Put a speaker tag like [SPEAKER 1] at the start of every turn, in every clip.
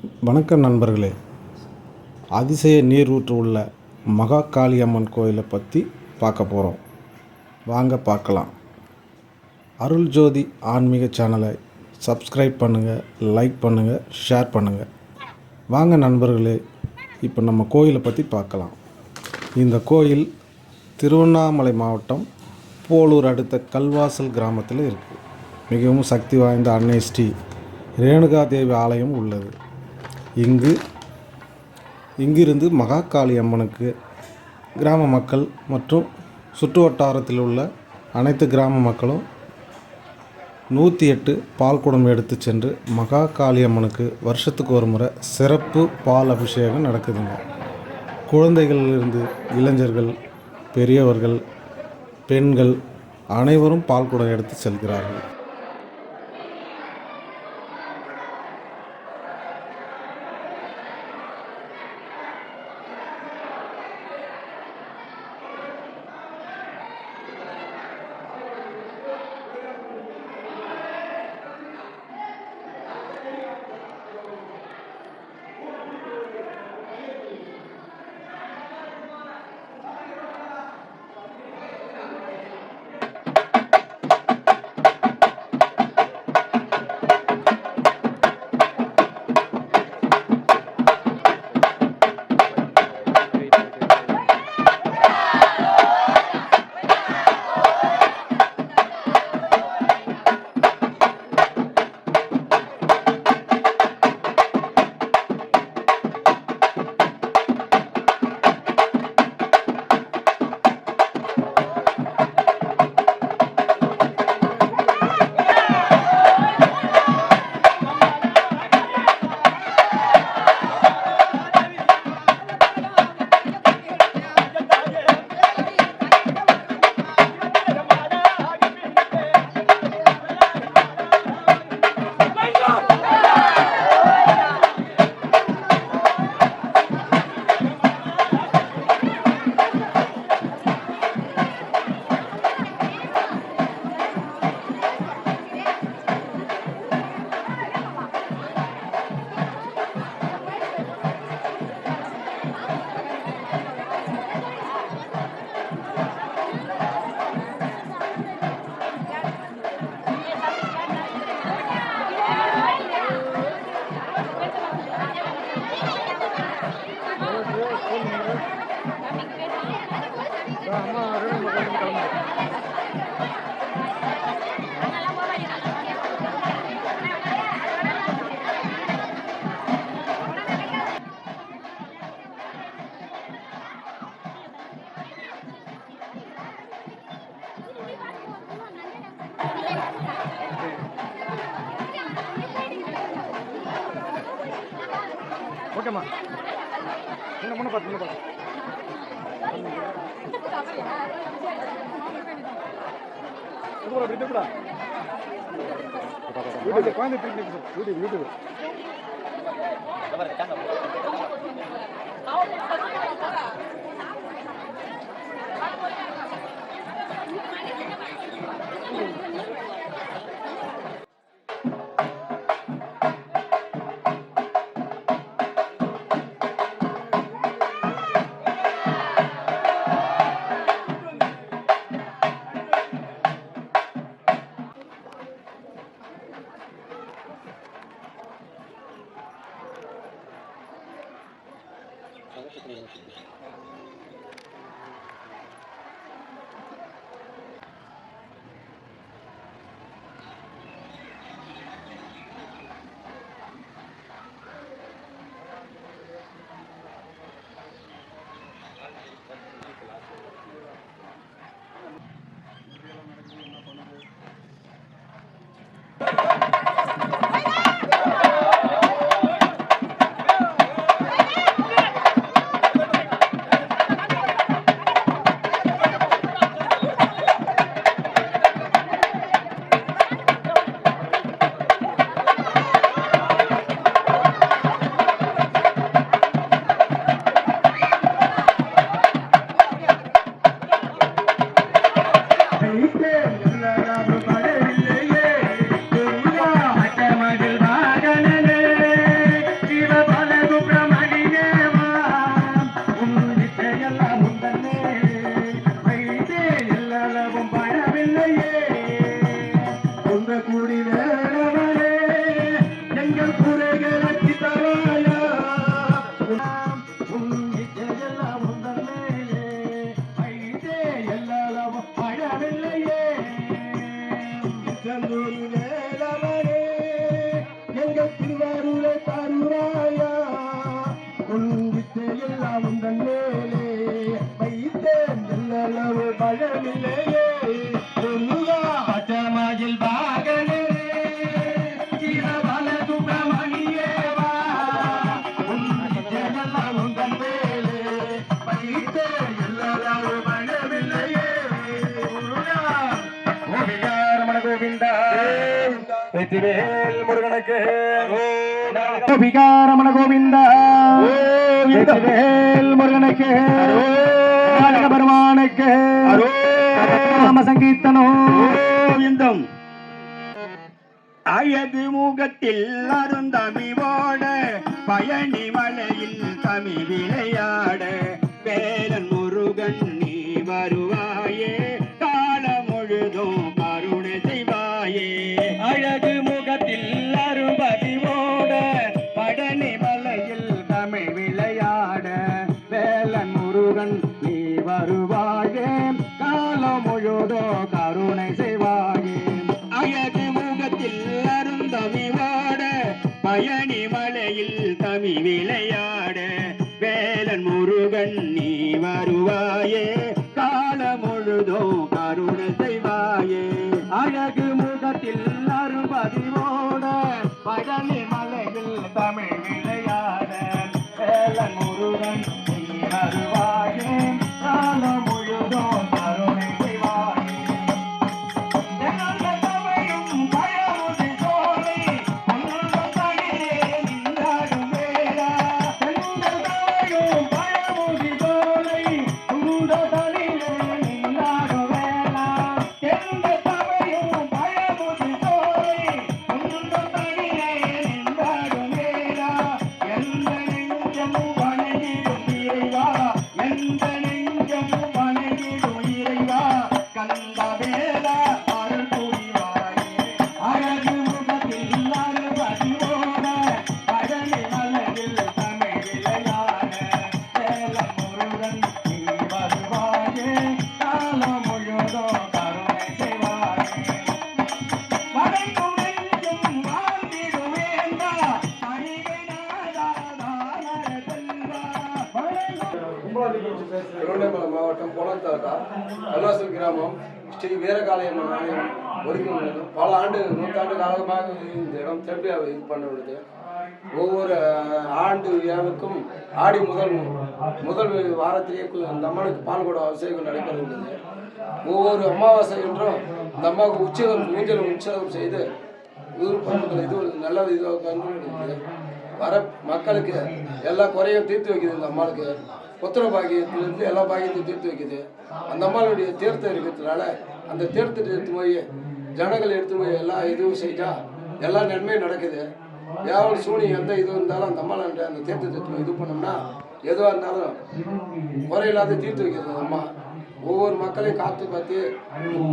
[SPEAKER 1] வணக்கம் நண்பர்களே. அதிசய நீரூற்று உள்ள மகாகாளி அம்மன் கோயிலை பற்றி பார்க்க போகிறோம். வாங்க பார்க்கலாம். அருள் ஜோதி ஆன்மீக சேனலை சப்ஸ்கிரைப் பண்ணுங்கள், லைக் பண்ணுங்கள், ஷேர் பண்ணுங்கள். வாங்க நண்பர்களே, இப்போ நம்ம கோயிலை பற்றி பார்க்கலாம். இந்த கோயில் திருவண்ணாமலை மாவட்டம் போலூர் அடுத்த கல்வாசல் கிராமத்தில் இருக்குது. மிகவும் சக்தி வாய்ந்த அன்னை ஸ்ரீ ரேணுகாதேவி ஆலயம் உள்ளது. இங்கிருந்து மகாகாளி அம்மனுக்கு கிராம மக்கள் மற்றும் சுற்று வட்டாரத்தில் உள்ள அனைத்து கிராம மக்களும் 108 பால் குடம் எடுத்து சென்று மகாகாளி அம்மனுக்கு வருஷத்துக்கு ஒரு முறை சிறப்பு பால் அபிஷேகம் நடக்குதுங்க. குழந்தைகளிலிருந்து இளைஞர்கள், பெரியவர்கள், பெண்கள் அனைவரும் பால் குடம் எடுத்து செல்கிறார்கள்.
[SPEAKER 2] ஓகேம்மா, முன்ன பார்த்து குழந்தை யூடியூப்
[SPEAKER 3] வெற்றிவேல் முருகனுக்கு விகாரமண கோவிந்தா வெற்றிவேல் முருகனுக்கு பெருமானுக்கு நாம சங்கீர்த்தனோ கோவிந்தம் அழகு முகத்தில் அருந்தமிவோட பயணி மலையில் தமி விளையாட வேலன் முருகன் நீ வருவாயே காலம் முழுதும் கருணை செய்வாயே அழகு முகத்தில் அரும்பதிவோட பழனி மலையில் தமிழ் விளையாட வேலன் முருகன் நீ வருவாயே காலம் முழுதும் கருணை செய்வாயே அழகு முகத்தில் அருந்தமிவோட பயணி மலையில் தமி விளையாட வேலன் முருகன் நீ வருவாயே கால முழுதோ கருணை செய்வாயே அழகு முகத்தில் அரும்பதிவோட பழனி மலையில் தமிழ் விளையாட வேலன் முருகன் நீ வருவாயே கால முழுதோ கருணை செய்வாயே
[SPEAKER 4] திருவண்ணாமலை மாவட்டம் போலத்தாக்கா கல்லாசல் கிராமம் ஸ்ரீ வீரகாளியம்மன் ஆலயம் ஒதுக்கி பல நூற்றாண்டு காலமாக இந்த இடம் திருப்பி இது பண்ணுறது ஒவ்வொரு ஆண்டு விழாவுக்கும் ஆடி முதல் வாரத்திலேயே இந்த அம்மனுக்கு பால்கூட அபிஷேகம் நடைபெறுகிறது. ஒவ்வொரு அமாவாசை என்றும் இந்த அம்மாவுக்கு ஊஞ்சல் உற்சவம் செய்து இது நல்ல இதாக கண்டுபிடிக்குது. வர மக்களுக்கு எல்லா குறையும் தீர்த்து வைக்குது. இந்த அம்மாளுக்கு புத்திர பாகியத்திலிருந்து எல்லா பாகியத்தையும் தீர்த்து வைக்குது. அந்த அம்மாளுடைய தீர்த்தம் இருக்கிறதுனால அந்த தீர்த்தத்தை எடுத்து போய் ஜனங்கள் எடுத்து போய் எல்லா இதுவும் செஞ்சால் எல்லா நன்மையும் நடக்குது. எவ்வளோ சூனி எந்த இது இருந்தாலும் அந்த அம்மாளான்ற அந்த தீர்த்தத்தை இது பண்ணோம்னா எதுவாக இருந்தாலும் குறையில்லாத தீர்த்து வைக்கிறது அந்த அம்மா. ஒவ்வொரு மக்களையும் காத்து பார்த்து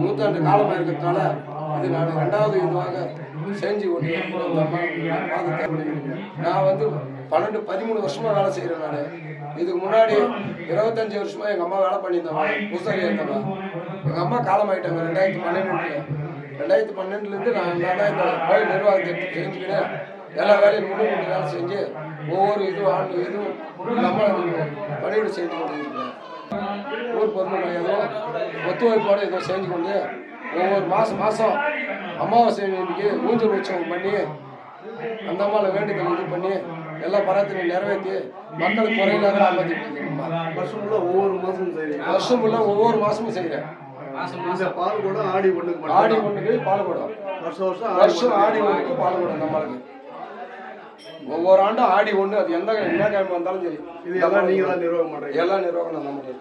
[SPEAKER 4] நூற்றாண்டு காலமாக இருக்கிறதுனால இது நான் 2வது இதுவாக செஞ்சு கொண்டு அந்த அம்மா நான் 13 வருஷமாக வேலை செய்கிறேன். நான் இதுக்கு முன்னாடி 25 வருஷமாக எங்கள் அம்மா வேலை பண்ணியிருந்தேன், பூசாரி இருந்தேன். எங்கள் அம்மா காலமாயிட்டாங்க 2012 நான் இந்த கோயில் நிர்வாகத்தை செஞ்சுக்கினேன். எல்லா வேலையும் முன்னூறு வேலை செஞ்சு ஒவ்வொரு இதுவும் நம்ம பணியோடு செஞ்சு கொண்டு இருக்கிறேன். ஊர் பொதுமக்கள் எதுவும் ஒத்துழைப்போடு இதை செஞ்சு கொண்டு ஒவ்வொரு மாதம் அமாவாசை அன்னைக்கு ஊஞ்சல் உற்சவம் பண்ணி அந்த அம்மாவில் வேண்டுதல் இது பண்ணி எல்லா பராத்தையும் நிறைவேற்றி மக்களுக்கு குறையில்லாத
[SPEAKER 2] வருஷம் ஃபுல்லாக ஒவ்வொரு மாதமும் செய்கிறேன்.
[SPEAKER 4] வருஷம் ஃபுல்லாக ஒவ்வொரு மாதமும் செய்கிறேன்.
[SPEAKER 2] பால் கூட ஆடி ஒன்றுக்கு
[SPEAKER 4] பால் கூடம்
[SPEAKER 2] வருஷம்
[SPEAKER 4] ஆடி ஒன்றுக்கு பால் கூடம் நம்மளுக்கு ஒவ்வொரு ஆண்டும் ஆடி ஒன்று அது என்ன கிழமை வந்தாலும் சரி
[SPEAKER 2] இது எல்லாம் நீங்கள் தான் நிர்வாகம் பண்ணுறீங்க.
[SPEAKER 4] எல்லா நிர்வாகம் நம்மளுக்கு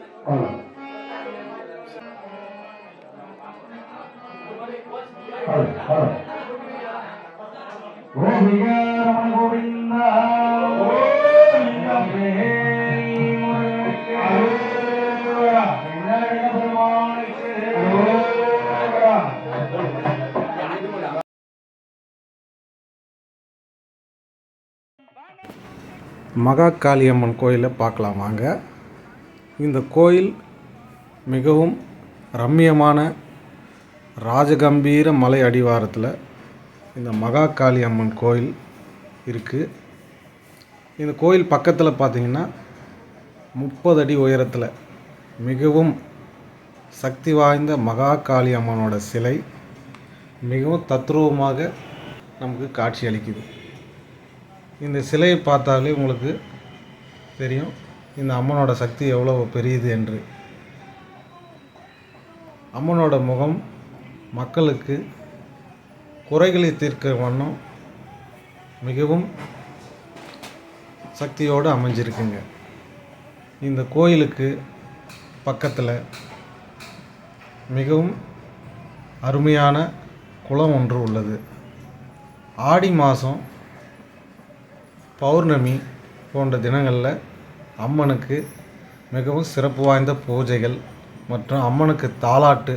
[SPEAKER 1] மகாகாளியம்மன் கோயிலை பார்க்கலாம் வாங்க. இந்த கோயில் மிகவும் ரம்மியமான ராஜகம்பீர மலை அடிவாரத்தில் இந்த மகாகாளியம்மன் கோயில் இருக்குது. இந்த கோயில் பக்கத்தில் பார்த்திங்கன்னா 30 அடி உயரத்தில் மிகவும் சக்தி வாய்ந்த மகாகாளியம்மனோட சிலை மிகவும் தத்ரூபமாக நமக்கு காட்சி அளிக்குது. இந்த சிலையை பார்த்தாலே உங்களுக்கு தெரியும் இந்த அம்மனோட சக்தி எவ்வளோ பெரியது என்று. அம்மனோட முகம் மக்களுக்கு குறைகளை தீர்க்க வண்ணம் மிகவும் சக்தியோடு அமைஞ்சிருக்குங்க. இந்த கோயிலுக்கு பக்கத்தில் மிகவும் அருமையான குளம் ஒன்று உள்ளது. ஆடி மாதம் பௌர்ணமி போன்ற தினங்களில் அம்மனுக்கு மிகவும் சிறப்பு வாய்ந்த பூஜைகள் மற்றும் அம்மனுக்கு தாலாட்டு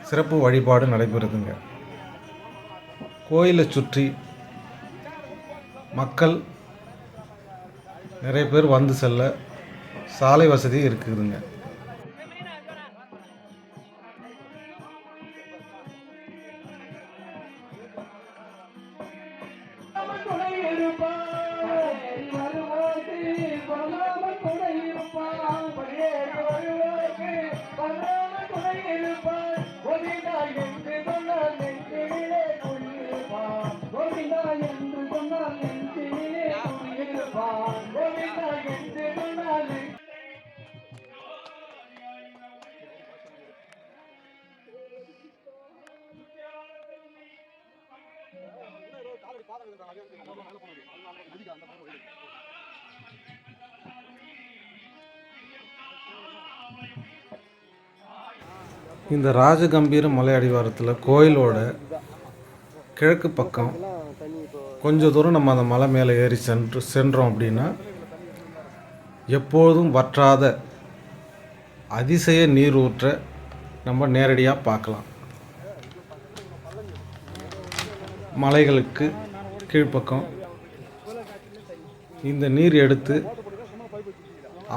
[SPEAKER 1] சிறப்பு வழிபாடு நடைபெறுதுங்க. கோயிலை சுற்றி மக்கள் நிறைய பேர் வந்து செல்ல சாலை வசதி இருக்குதுங்க. இந்த ராஜகம்பீர மலை அடிவாரத்தில் கோயிலோட கிழக்கு பக்கம் கொஞ்சம் தூரம் நம்ம அந்த மலை மேலே ஏறி சென்றோம் அப்படின்னா எப்போதும் வற்றாத அதிசய நீரூற்றை நம்ம நேரடியாக பார்க்கலாம். மலைகளுக்கு கீழ்ப்பக்கம் இந்த நீர் எடுத்து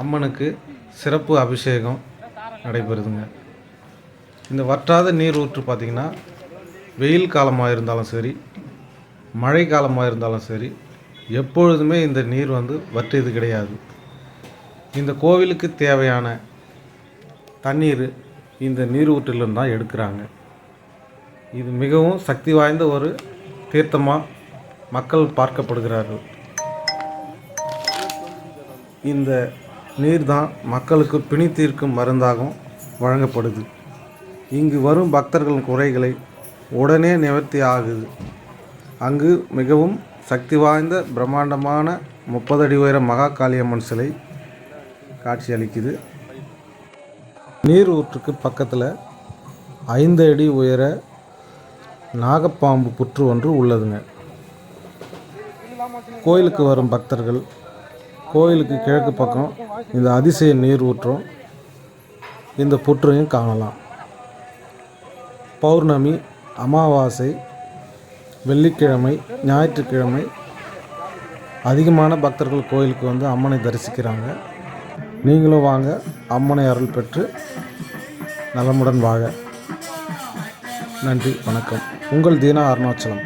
[SPEAKER 1] அம்மனுக்கு சிறப்பு அபிஷேகம் நடைபெறுதுங்க. இந்த வற்றாத நீர் ஊற்று பார்த்திங்கன்னா வெயில் காலமாக இருந்தாலும் சரி, மழை காலமாக இருந்தாலும் சரி, எப்பொழுதுமே இந்த நீர் வற்றியது கிடையாது. இந்த கோவிலுக்கு தேவையான தண்ணீர் இந்த நீர் ஊற்றிலிருந்து தான் எடுக்கிறாங்க. இது மிகவும் சக்தி வாய்ந்த ஒரு தீர்த்தமாக மக்கள் பார்க்கப்படுகிறார்கள். இந்த நீர் தான் மக்களுக்கு பிணி தீர்க்கும் மருந்தாகவும் வழங்கப்படுது. இங்கு வரும் பக்தர்களின் குறைகளை உடனே நிவர்த்தி ஆகுது. அங்கு மிகவும் சக்தி வாய்ந்த பிரம்மாண்டமான 30 அடி உயர மகா காளியம்மன் சிலை காட்சியளிக்குது. நீர் ஊற்றுக்கு பக்கத்தில் 5 அடி உயர நாகப்பாம்பு புற்று ஒன்று உள்ளதுங்க. கோயிலுக்கு வரும் பக்தர்கள் கோயிலுக்கு கிழக்கு பக்கம் இந்த அதிசய நீர் ஊற்றும் இந்த புற்றையும் காணலாம். பௌர்ணமி, அமாவாசை, வெள்ளிக்கிழமை, ஞாயிற்றுக்கிழமை அதிகமான பக்தர்கள் கோயிலுக்கு அம்மனை தரிசிக்கிறாங்க. நீங்களும் வாங்க, அம்மனை அருள் பெற்று நலமுடன் வாழ. நன்றி, வணக்கம். உங்கள் தீனா அருணாச்சலம்.